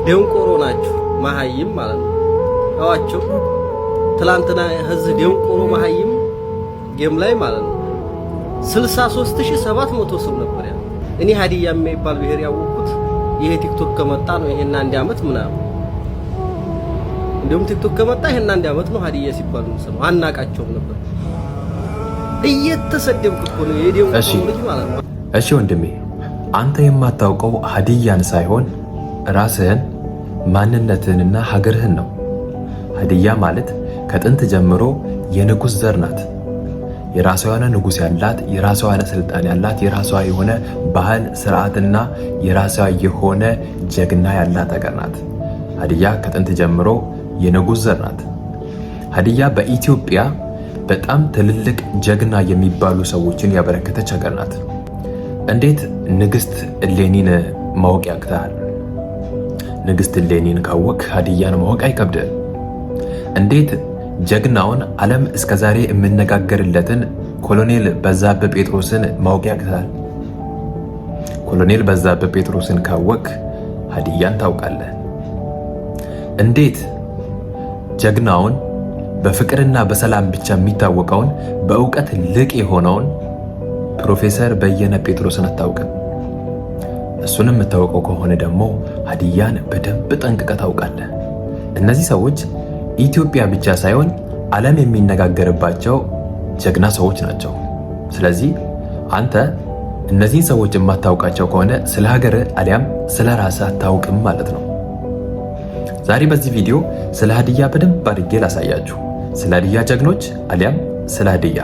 ደንቆሮ ናችሁ መሀይም ማለት ነው። አዋቸው ትላንትና ህዝብ ደንቆሮ መሀይም ጌም ላይ ማለት ነው 63700 ሰው ነበር ያለው። እኔ ሀዲያ የሚባል ብሔር ያወቅኩት ይሄ ቲክቶክ ከመጣ ነው። ይሄን አንድ አመት ምናምን እንደውም ቲክቶክ ከመጣ ይሄን አንድ አመት ነው ሀዲያ ሲባል ነው አናቃቸውም ነበር። እየተሰደብኩ እኮ ነው የደንቆሮ ልጅ ማለት ነው። እሺ ወንድሜ አንተ የማታውቀው ሀዲያን ሳይሆን ራስህን ማንነትህንና ሀገርህን ነው። ሀዲያ ማለት ከጥንት ጀምሮ የንጉስ ዘር ናት። የራሷ የሆነ ንጉስ ያላት፣ የራሷ የሆነ ስልጣን ያላት፣ የራሷ የሆነ ባህል ስርዓትና የራሷ የሆነ ጀግና ያላት ሀገር ናት። ሀዲያ ከጥንት ጀምሮ የንጉስ ዘር ናት። ሀዲያ በኢትዮጵያ በጣም ትልልቅ ጀግና የሚባሉ ሰዎችን ያበረከተች ሀገር ናት። እንዴት ንግስት እሌኒን ማወቅ ያቅታል? ንግስት እሌኒን ካወቅ ሀዲያን ማወቅ አይከብድም። እንዴት ጀግናውን ዓለም እስከዛሬ የምነጋገርለትን ኮሎኔል በዛብህ ጴጥሮስን ማወቅ ያቅታል? ኮሎኔል በዛብህ ጴጥሮስን ካወቅ ሀዲያን ታውቃለህ። እንዴት ጀግናውን በፍቅርና በሰላም ብቻ የሚታወቀውን በእውቀት ልቅ የሆነውን ፕሮፌሰር በየነ ጴጥሮስን አታውቅም? እሱን የምታውቀው ከሆነ ደግሞ ሀዲያን በደንብ ጠንቅቀህ ታውቃለህ። እነዚህ ሰዎች ኢትዮጵያ ብቻ ሳይሆን ዓለም የሚነጋገርባቸው ጀግና ሰዎች ናቸው። ስለዚህ አንተ እነዚህን ሰዎች የማታውቃቸው ከሆነ ስለ ሀገር አሊያም ስለ ራስህ አታውቅም ማለት ነው። ዛሬ በዚህ ቪዲዮ ስለ ሀዲያ በደንብ አድርጌ ላሳያችሁ። ስለ ሀዲያ ጀግኖች አሊያም ስለ ሀዲያ